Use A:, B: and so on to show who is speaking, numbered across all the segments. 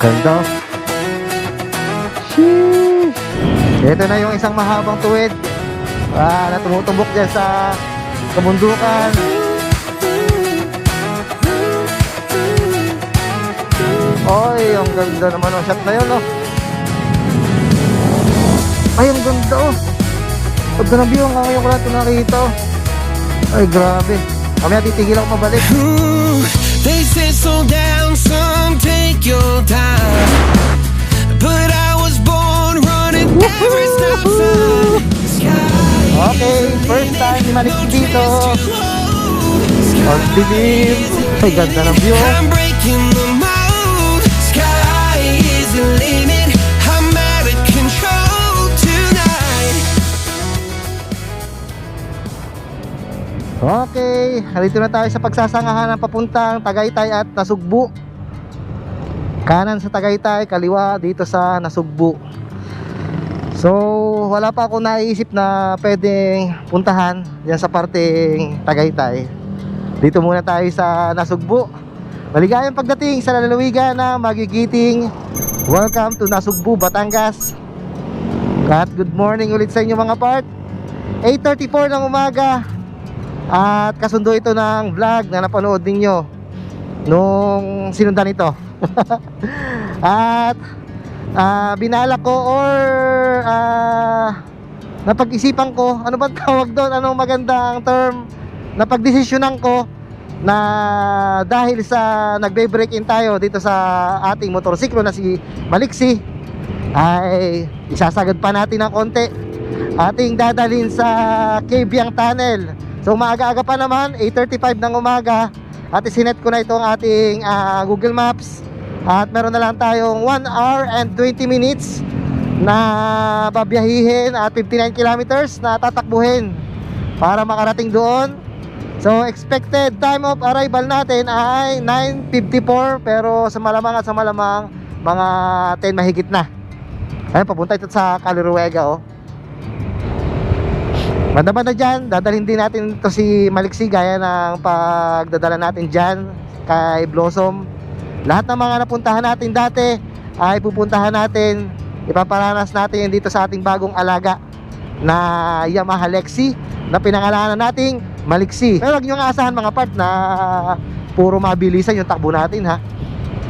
A: Ganda. Sheesh. Ito na yung isang mahabang tuwid na tumutumbok dyan sa kabundukan. Oy, ang ganda naman ng shot na yun, oh. Ay, ang ganda, oh. Pagka na view, ngayon ko lang ito nakita, oh. Ay, grabe. Mamaya titigil ako mabalik.
B: They say slow down, some take your time, but I was born running every stop sign.
A: Okay, first time ni Malik dito. On dilim. Ay, ganda ng view.
B: I'm breaking the mold. Sky is the limit. I'm out of control tonight.
A: Okay, halito na tayo sa pagsasangahan ng papuntang Tagaytay at Nasugbu. Kanan sa Tagaytay, kaliwa dito sa Nasugbu. So, wala pa ako naisip na pwedeng puntahan yan sa parteng Tagaytay. Dito muna tayo sa Nasugbu. Maligayang pagdating sa lalawigan na magigiting. Welcome to Nasugbu, Batangas. At good morning ulit sa inyo mga part. 8:34 ng umaga. At kasundo ito ng vlog na napanood ninyo nung sinundan ito. At binalak ko or napag-isipan ko, ano ba tawag doon, anong magandang term, napagdesisyonan ko na dahil sa nagbe-break in tayo dito sa ating motorsiklo na si Maliksi, ay isasagad pa natin ng konti, ating dadalhin sa Cabiang Tunnel. So maaga-aga pa naman, 8:35 ng umaga, at isinet ko na itong ating Google Maps. At meron na lang tayong 1 hour and 20 minutes na babiyahihin at 59 kilometers na tatakbuhin para makarating doon. So expected time of arrival natin ay 9:54, pero sa malamang mga 10 mahigit na. Ayun, papunta ito sa Caliruega, oh. Banda-banda dyan, dadalhin din natin ito si Maliksi gaya ng pagdadala natin dyan kay Blossom. Lahat ng mga napuntahan natin dati ay pupuntahan natin, ipaparanas natin dito sa ating bagong alaga na Yamaha Lexi na pinangalanan nating Maliksi. Pero huwag nyo nga asahan mga part na puro mabilisan yung takbo natin, ha.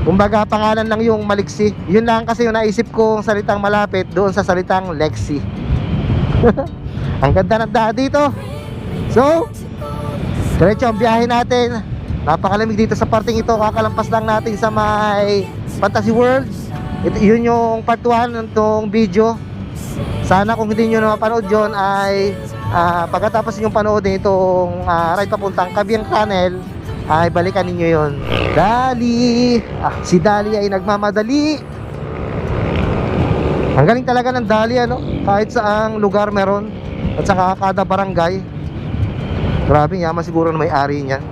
A: Kumbaga pangalan lang yung Maliksi. Yun lang kasi yung naisip kong salitang malapit doon sa salitang Lexi. Ang ganda ng daan dito. So diretso ang biyahe natin. Napakalamig dito sa parting ito. Kakalampas lang natin sa may Fantasy World. Yun yung part 1 ng tong video. Sana kung hindi nyo na mapanood yun ay pagkatapos nyo panoodin itong ride papuntang Cabiang Tunnel ay balikan ninyo yun. Dali! Si Dali ay nagmamadali. Ang galing talaga ng Dali, ano? Kahit saang lugar meron. At saka kada barangay. Grabe, yaman siguro na may-ari niyan.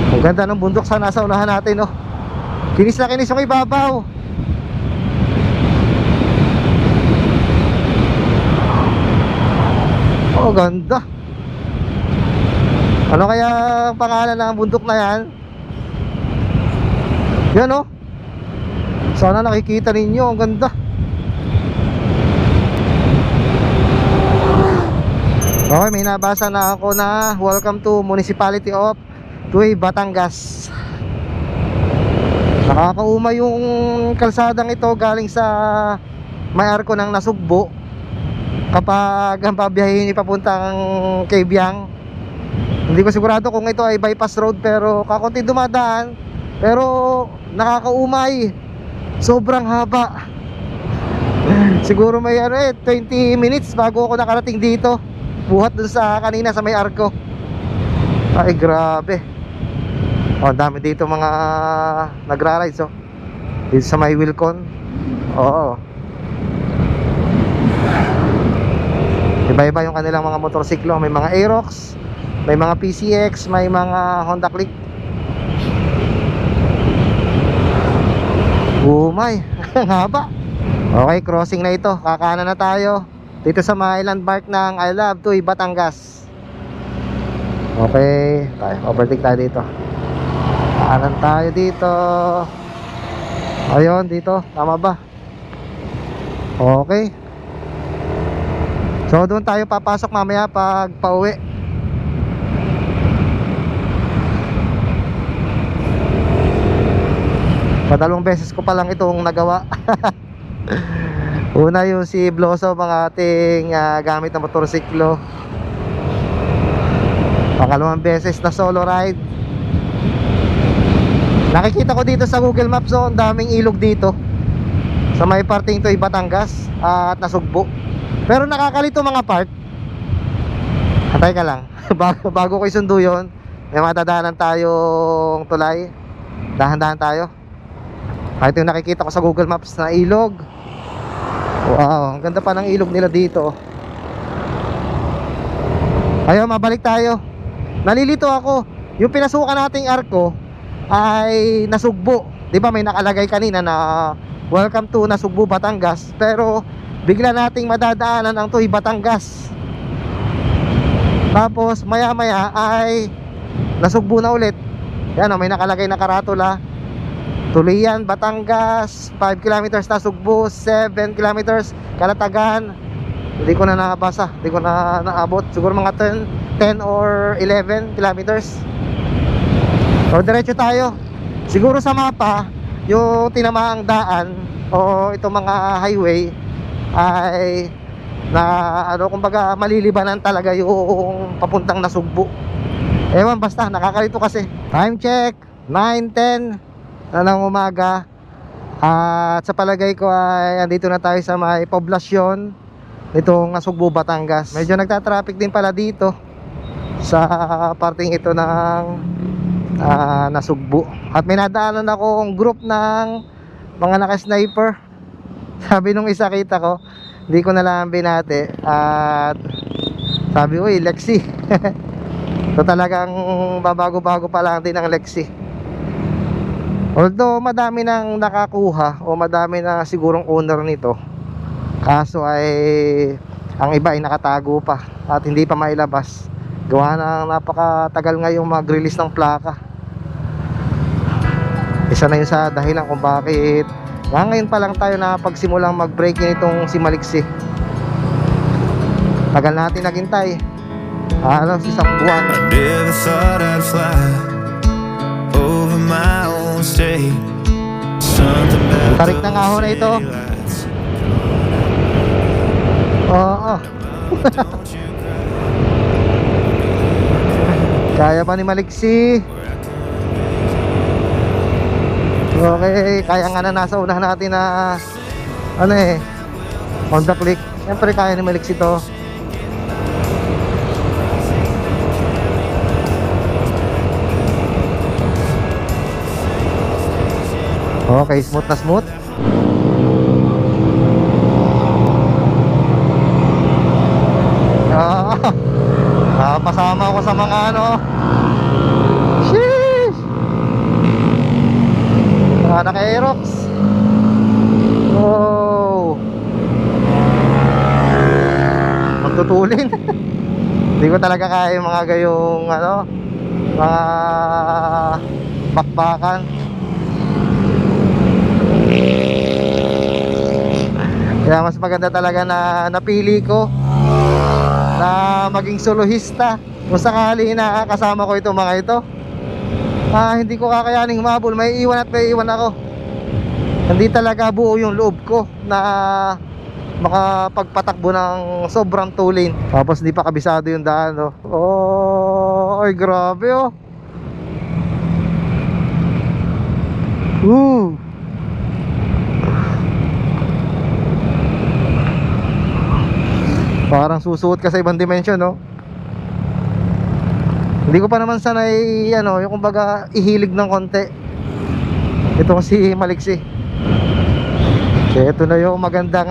A: Ang ganda ng bundok sa nasa unahan natin, oh. Kinis na kinis yung ibabaw. Oh, ganda. Ano kaya ang pangalan ng bundok na yan? Yan, oh. Sana nakikita ninyo, ang ganda. Okay, may nabasa na ako na welcome to Municipality of Tuy, Batangas. Nakakauma yung kalsadang ito galing sa may arko ng Nasugbu kapag ang pabiyahin papuntang Cabiang. Hindi ko sigurado kung ito ay bypass road, pero kakunti dumadaan, pero nakakaumay. Sobrang haba. Siguro may 20 minutes bago ako nakarating dito, buhat dun sa kanina sa may arko. Ay, grabe. Oh, dami dito mga nagra-rides, oh. Dito sa may Wilcon. Oo. Iba-iba yung kanilang mga motorsiklo. May mga Aerox, may mga PCX, may mga Honda Click. Umay, ang haba. Okay, crossing na ito. Kakanan na tayo dito sa mga landmark ng I Love Tuy, Batangas. Okay, tayo, overtake tayo dito. Kanan tayo dito. Ayun, dito. Tama ba? Okay. So doon tayo papasok mamaya pag pauwi. Padalawang beses ko pa lang itong nagawa. Una yung si Blossom, ang ating gamit na motorsiklo. Pangalawang beses na solo ride. Nakikita ko dito sa Google Maps, oh, ang daming ilog dito sa may parting to Batangas at Nasugbo. Pero nakakalito mga part. Antay ka lang. bago ko isundo yun, may matadaanan tayong tulay. Dahan-dahan tayo. Ito yung nakikita ko sa Google Maps na ilog. Wow, ang ganda pa ng ilog nila dito. Ayun, mabalik tayo. Nalilito ako. Yung pinasukan nating arko ay Nasugbo. Di ba may nakalagay kanina na welcome to Nasugbo, Batangas. Pero bigla nating madadaanan ang Tuy, Batangas. Tapos maya maya ay Nasugbo na ulit. Yan o, may nakalagay na karatula. Tulian, Batangas, 5 kilometers Nasugbo, 7 kilometers Kalatagan. Hindi ko na nabasa, hindi ko na naabot. Siguro mga 10 or 11 kilometers. So diretso tayo. Siguro sa mapa yung tinamaang daan o itong mga highway ay na ano, kumbaga malilibanan talaga yung papuntang Nasugbo. Ewan, basta nakakalito kasi. Time check 9:10 na ng umaga. At sa palagay ko ay andito na tayo sa may poblasyon nitong Nasugbo, Batangas. Medyo nagta-traffic din pala dito sa parting ito ng Nasugbo. At may nadaanan akong group ng mga naka-sniper. Sabi nung isa, kita ko, hindi ko na lang binate. At sabi, uy, Lexi. So talagang babago-bago pa lang din ang Lexi. Although madami nang nakakuha o madami na sigurong owner nito, kaso ay ang iba ay nakatago pa at hindi pa mailabas. Gawa ng napakatagal ngayong mag-release ng plaka. Isa na yun sa dahilan kung bakit ngayon pa lang tayo na pagsimulang mag-break nitong si Maliksi. Tagal natin naghintay. Isang buwan.
B: I never thought I'd fly over my own state. Something about
A: Tarik ng ahon na ito. Oo. Kaya pa ni Maliksi. Okay, kaya nga na nasa unahan natin na on the click. Siyempre kaya ni Maliksi to. Okay, smooth na smooth. Pasama ako sa mga sheesh, naka-aerox. Oh, magtutulin. Hindi ko talaga kaya yung mga gayong mga bakbakan. Kaya mas maganda talaga na napili ko na maging solohista. Kung sakali na kasama ko itong mga ito, hindi ko kakayaning humabol. May iwan at may iwan ako. Hindi talaga buo yung loob ko na makapagpatakbo ng sobrang tulin. Tapos hindi pa kabisado yung daan. Ay grabe Parang susuot ka sa ibang dimensyon, Hindi ko pa naman sanay, yung kumbaga ihilig ng konti. Ito si Maliksi. Kaya ito na yung magandang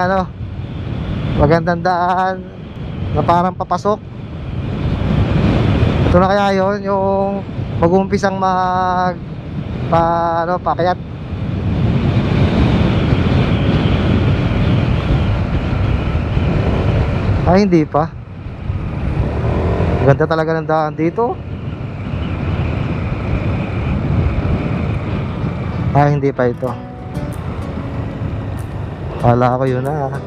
A: magandang daan na parang papasok. Ito na kaya yon yung mag-uumpisang pakayat. Ay, hindi pa. Ganda talaga ng daan dito. Ay, hindi pa ito. Kala ko yun na.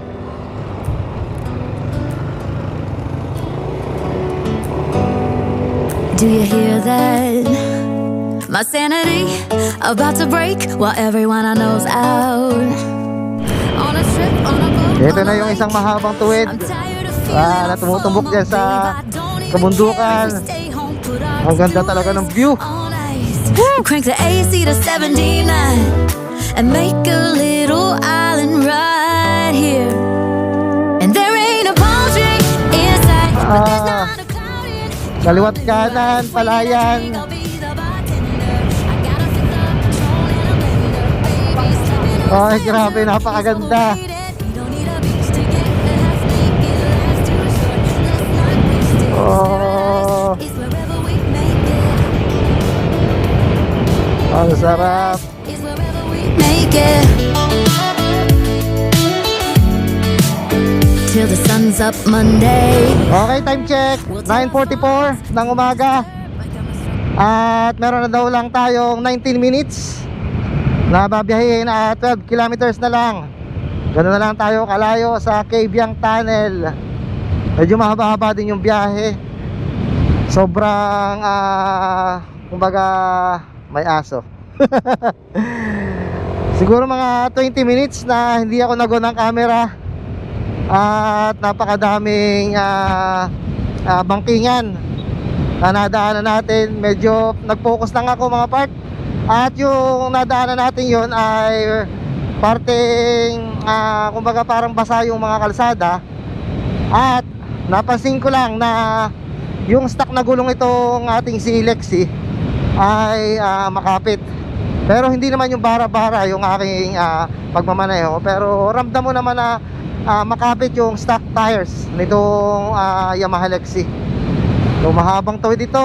C: Do you hear that? My sanity about to break while everyone I know's out. On a trip, on a boat,
A: Ito
C: on
A: na
C: a
A: yung
C: lake.
A: isang mahabang tuwid.
C: I'm tired of feeling
A: Na tumutumbok
C: FOMO,
A: dyan sa
C: babe. I don't even
A: kabundukan.
C: care if we stay home, put our
A: Ang ganda
C: to-do
A: talaga ng
C: list
A: view.
C: on ice. Crank the AC to 79 and make a little island right here. And there ain't a palm tree in sight, but there's
A: Ah.
C: not a cloud in.
A: Kaliwat kanan, palayan.
C: I'll be the bartender. I gotta fit the control in a blender. Baby, slipping on
A: Ay,
C: the
A: grabe,
C: sand,
A: napakaganda.
C: he's overrated. We don't need a beach to get past. Make it last too short. Let's not waste it.
A: Oh.
C: It's wherever we make it.
A: Ang sarap.
C: It's wherever we make it. Till the sun's up Monday.
A: Okay, time check. 9:44 ng umaga. At meron na daw lang tayong 19 minutes na babiyahin at 12 kilometers na lang. Ganoon na lang tayo kalayo sa Cabiang Tunnel. Medyo mahaba-haba din yung biyahe. Sobrang kumbaga may aso. Siguro mga 20 minutes na hindi ako nag-on ng camera. At napakadaming bangkingan na nadaanan natin. Medyo nag-focus lang ako mga part. At yung nadaanan natin yon ay parteng kumbaga parang basa yung mga kalsada. At napansin ko lang na yung stock na gulong itong ating si Lexi ay makapit. Pero hindi naman yung bara-bara yung aking pagmamaneho. Pero ramdam mo naman na makapit yung stock tires nitong Yamaha Lexi. So mahabang tawid dito.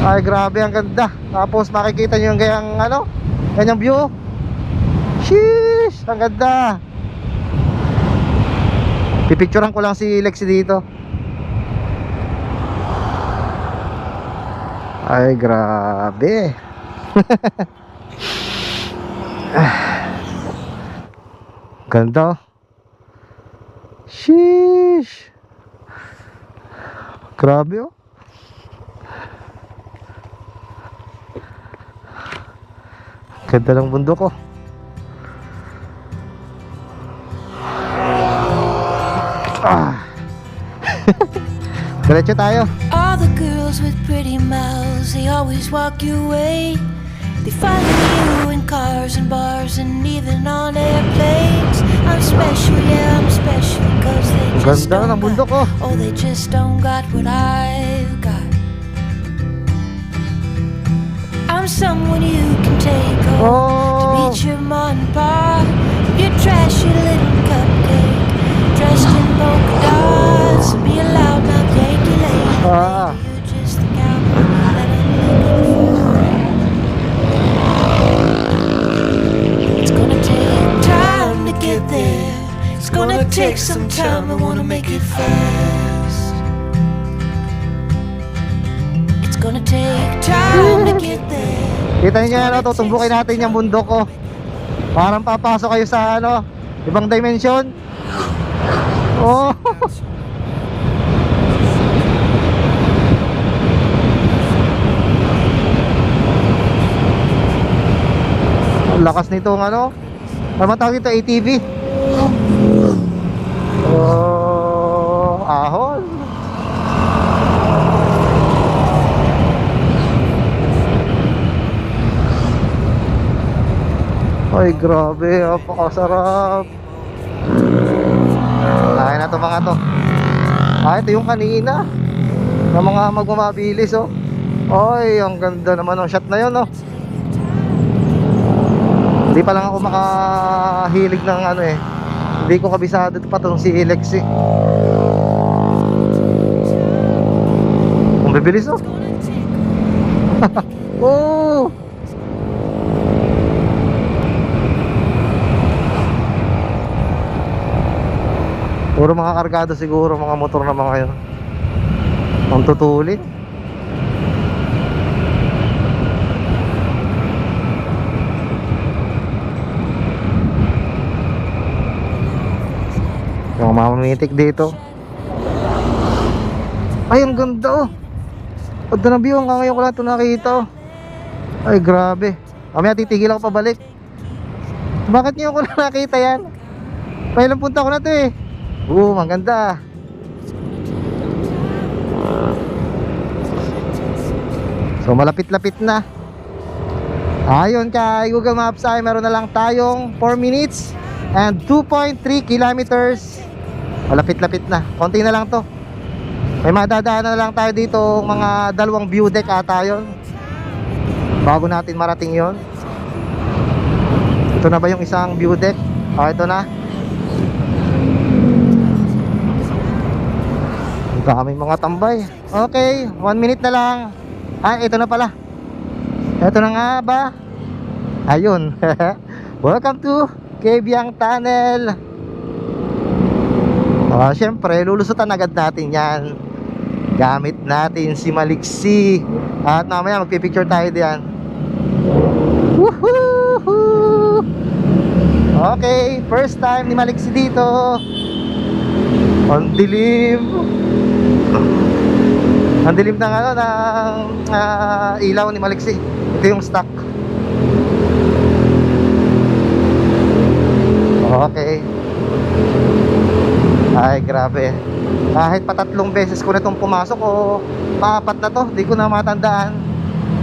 A: Ay grabe, ang ganda. Tapos makikita nyo yung ganyang view. Sheesh, ang ganda. Pipicturean ko lang si Lexi dito. Ay grabe. Ganda. Sheesh. Grabe oh. Ganda ng bundok oh. Diretso tayo.
D: All the girls with pretty mouths, they always walk your way. They follow you in cars and bars and even on airplanes. I'm special, yeah, I'm special, cause they just
A: Ganda ng
D: don't
A: bundok
D: got,
A: oh.
D: oh, they just don't got what I've got. I'm someone you can take home to
A: Oh.
D: meet your mom and pop. Your trashy little cupcake, dressed in polka dots, and be a loudmouth Yankee lady.
A: Ah.
D: You're just the cowboy that I'm looking for. It's gonna take time to get there. It's gonna take some time. I wanna make it fast. It's gonna take time to get there.
A: Kita niyo yan, tutumbukin natin yung bundok ko. Parang papasok kayo sa ibang dimension. Oh. Ang lakas nitong ano tawag dito, ATV. Oh, ahon. Ay grabe, napakasarap. Kaya na to mga to. Ito yung kanina na mga magmamabilis oh. Ay, ang ganda naman ng shot na yun oh. Hindi pa lang ako makahilig ng hindi ko kabisado pa tong si Lexi. Ang bibilis oh. Oh. Puro mga kargado siguro, mga motor na mga yun. Ang tutulin. mamamitik dito. Ay, ang ganda oh. Ganda na view, hanggang ngayon ko lang ito nakita oh. Ay, grabe. Mamaya titigil ako pabalik. Bakit ngayon ko lang nakita yan? Pailang punta ko na ito eh. Ang ganda. So malapit-lapit na. Ayon kay Google Maps ay meron na lang tayong 4 minutes and 2.3 kilometers. Malapit-lapit na. Konti na lang to. May madadaanan na lang tayo dito, mga 2 view deck ata yun, bago natin marating yon. Ito na ba yung isang view deck? Ito na. Ang daming mga tambay. Okay, 1 minute na lang. Ito na pala. Ito na nga ba? Ayun. Welcome to Kabyang Tunnel. Syempre, lulusutan agad natin yan. Gamit natin si Maliksi. At mamaya magpipicture tayo diyan. Woohoo! Okay, first time ni Maliksi dito. Ang dilim. Ang dilim ng ilaw ni Maliksi. Ito yung stock. Okay. Ay, grabe. Kahit pa 3 beses ko na itong pumasok o pa-4 na to, di ko na matandaan.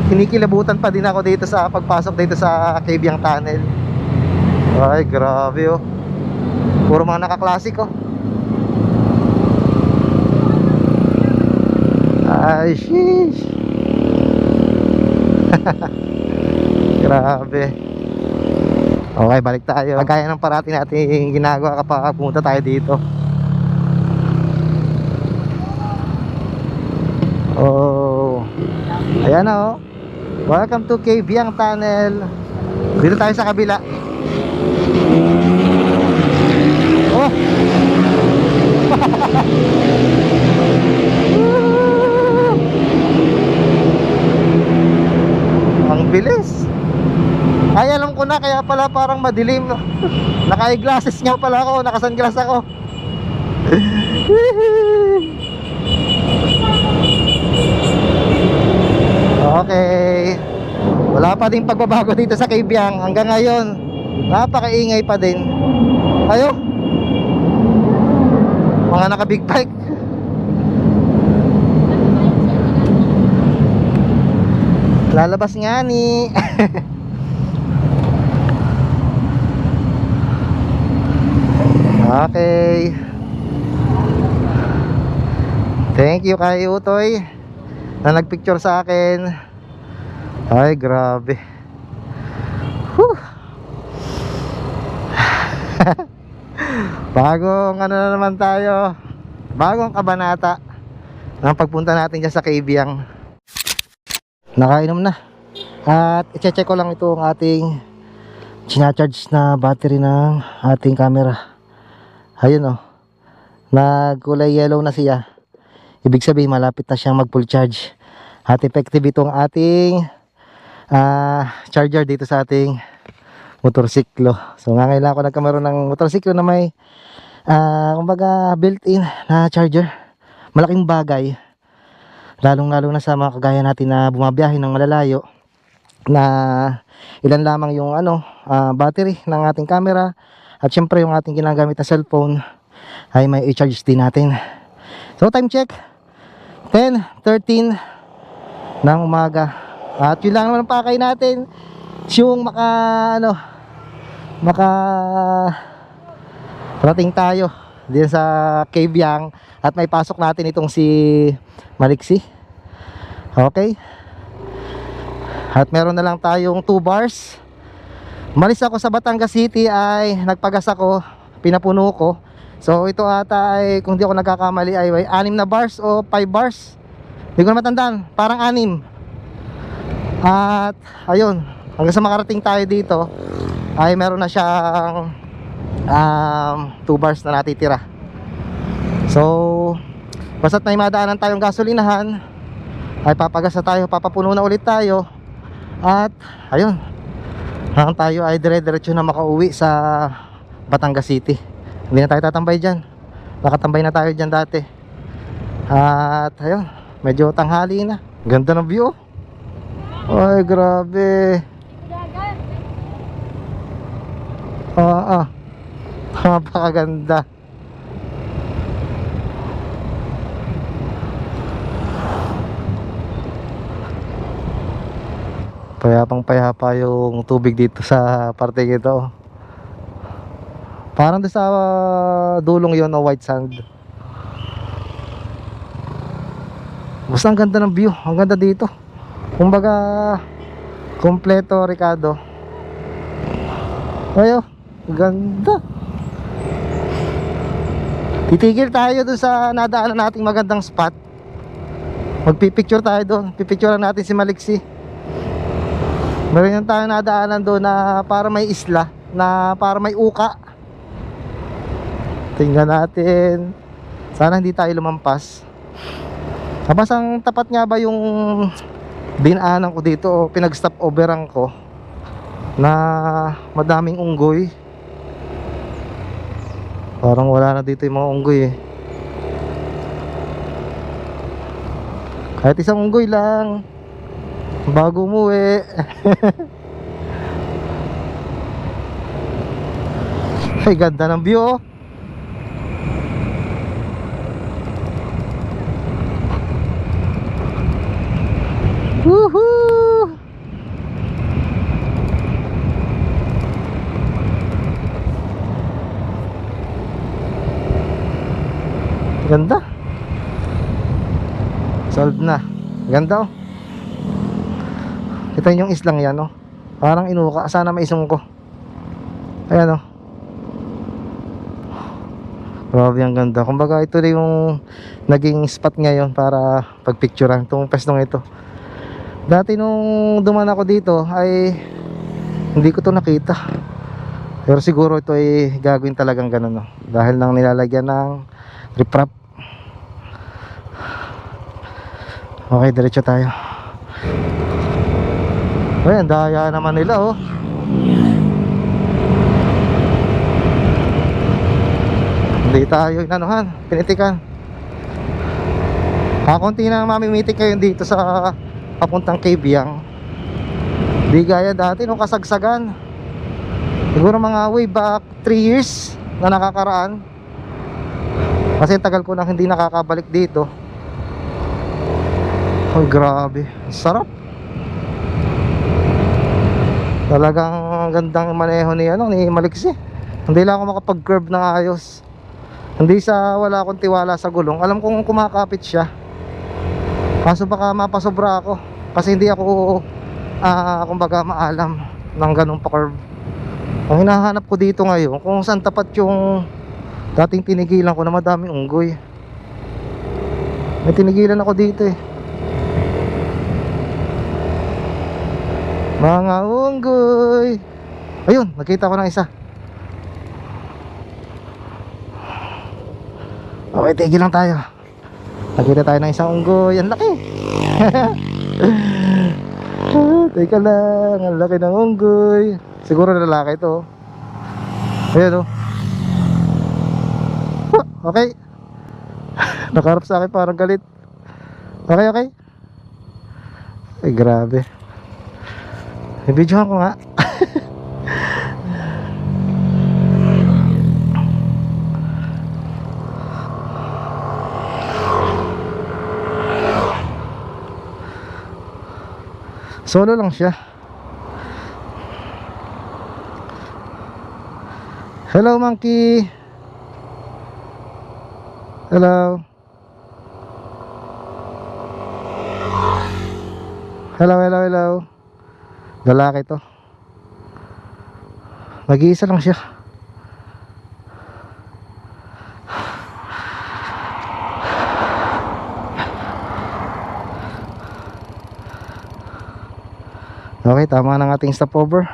A: Kinikilabutan pa din ako dito sa pagpasok dito sa Kabyang Tunnel. Ay, grabe oh. Puro mga naka-classic oh. Ay, sheesh. Grabe. Okay, balik tayo. Kagaya ng parati natin ginagawa kapag pumunta tayo dito. Oh, ayan na oh. Welcome to Kabyang Tunnel. Dito tayo sa kabila. Oh. Ang bilis. Ay, alam ko na, kaya pala parang madilim. Naka-eyeglasses nga pala ako, naka-sunglass ako. Okay. Wala pa ding pagbabago dito sa Kabyang hanggang ngayon. Napakaingay pa din. Ayo. Mga naka-big bike. Lalabas nga ni. Okay. Thank you kay Utoy na nagpicture sa akin. Ay, grabe. Whew. Bagong ano na naman tayo. Bagong kabanata ng pagpunta natin dyan sa Kabyang. Nakainom na. At i-check ko lang itong ating sinacharge na battery ng ating camera. Ayun oh, nagkulay yellow na siya. Ibig sabihin malapit na siyang mag full charge. At effective itong ating charger dito sa ating motorsiklo. So ngangailangan ko nagkameron ng motorsiklo na may kumbaga built-in na charger. Malaking bagay, lalong lalo na sa mga kagaya natin na bumabiyahe ng malalayo, na ilan lamang yung battery ng ating camera. At syempre yung ating ginagamit na cellphone ay may i-charge din natin. So time check, 10:13 ng umaga. At yun lang naman ang pakay natin, yung rating tayo din sa Kabyang. At may pasok natin itong si Maliksi. Okay. At meron na lang tayong 2 bars. Malis ako sa Batangas City ay nagpagas ako, pinapuno ko. So ito ata ay, kung di ako nagkakamali, ay 6 na bars o 5 bars. Hindi ko na matandaan, parang 6. At ayun, hanggang sa makarating tayo dito ay meron na siyang 2 bars na natitira. So basta't may madaanan tayong gasolinahan ay papagas na tayo, papapuno na ulit tayo. At ayun, hanggang tayo ay dire-diretso na makauwi sa Batangas City. Hindi na tayo tatambay dyan. Nakatambay na tayo dyan dati. At ayun, medyo tanghali na. Ganda ng view. Ay, grabe. Oo. Napakaganda. Payapang payapa yung tubig dito sa parte ito. Parang doon sa dulong yon o white sand. Basta ang ganda ng view. Ang ganda dito. Kumbaga kompleto, Ricardo. Ayo, ganda. Titigil tayo doon sa nadaanan nating magandang spot. Magpipicture tayo doon. Pipicturean natin si Maliksi. Meron yung tayo nadaanan doon na para may isla, na para may uka. Tingnan natin. Sana hindi tayo lumampas. Tapos ang tapat nga ba yung dinaanan ko dito o pinag-stop overan ko na madaming unggoy. Parang wala na dito yung mga unggoy eh. Kahit isang unggoy lang bago umuwi. Ay, ganda ng view oh. Woohoo! Ganda. Solved na. Ganda oh. Kita yung islang yan oh. Parang inuka. Sana may isong ko. Ayan oh. Grabe, ang ganda. Kumbaga ito na yung naging spot ngayon para pagpicturean itong pestong ito. Dati nung duman ako dito ay hindi ko to nakita. Pero siguro ito ay gagawin talagang ganun no? Dahil nang nilalagyan ng riprap. Okay, diretso tayo. Ayan, daya naman nila oh. Hindi tayo inanuhan, pinitikan. Kakunti na mamimitik kayo dito sa papuntang Cabiang. Di gaya dati nung kasagsagan. Siguro mga way back 3 years na nakakaraan. Kasi tagal ko nang hindi nakakabalik dito. Oh, grabe, sarap. Talagang gandang maneho ni ni Maliksi. Hindi lang ako makapag-curve ng ayos. Hindi sa wala akong tiwala sa gulong. Alam kong kumakapit siya. Kaso baka mapasobra ako. Kasi hindi ako kumbaga maalam ng ganung pa-curve. Ang hinahanap ko dito ngayon kung saan tapat yung dating tinigilan ko na madaming unggoy. May tinigilan ako dito eh. Mga unggoy. Ayun, nakita ko ng isa. Okay, tigil lang tayo. Nakita tayo ng isang unggoy. Ang laki. Teka lang, ang laki ng unggoy. Siguro lalaki ito. Ayan o. Okay. Nakarap sa akin parang galit. Okay, okay. Ay, grabe. I-videohan ko nga. Solo lang siya. Hello monkey. Hello. Hello, hello, hello. Lalaki to. Nag-iisa lang siya. Okay, tama ng ating stopover.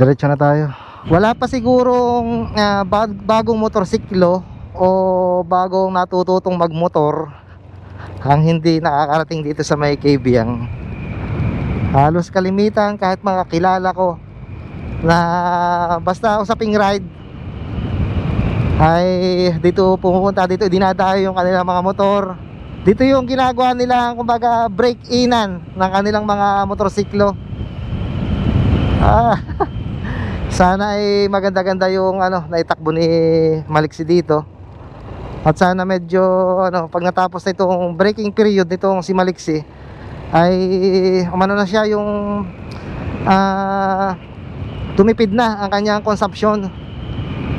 A: Diretso na tayo. Wala pa sigurong bagong motorsiklo o bagong natututong magmotor ang hindi nakakarating dito sa may Cabiang. Halos kalimitan kahit mga kilala ko na basta usaping ride ay dito pumunta, dito dinadayo yung kanilang mga motor. Dito yung ginagawa nila, kumbaga break-inan ng kanilang mga motorsiklo. Sana ay maganda-ganda yung naitakbo ni Maliksi dito. At sana medyo pag natapos na itong braking period nitong si Maliksi ay na siya yung tumipid na ang kanyang consumption.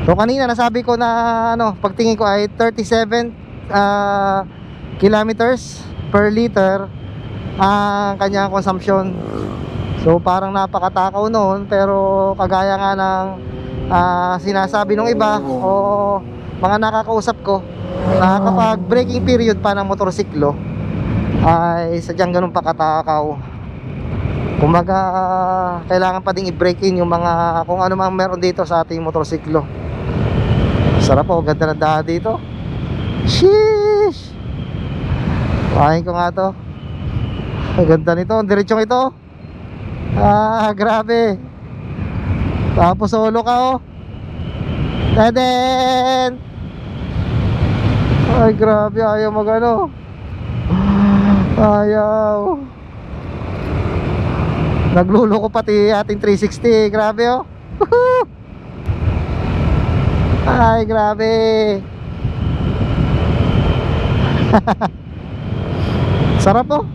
A: So kanina nasabi ko na pagtingin ko ay 37 kilometers per liter ang kanyang consumption. So parang napakatakaw noon, pero kagaya nga ng sinasabi ng iba o mga nakakausap ko na kapag braking period pa ng motorsiklo ay sadyang ganun pa katakaw. Kumbaga kailangan pa ding i-brake in yung mga kung ano mang meron dito sa ating motorsiklo. Sarap po, ganda na daan dito. Sheesh! Kain ko nga to. Ang ganda nito, ang diretsong ito. Grabe. Tapos solo ka oh. Teden! Ay grabe, ayaw magano. Ayaw. Nagluloko pati ating 360. Grabe oh. Ay grabe. Sarap oh.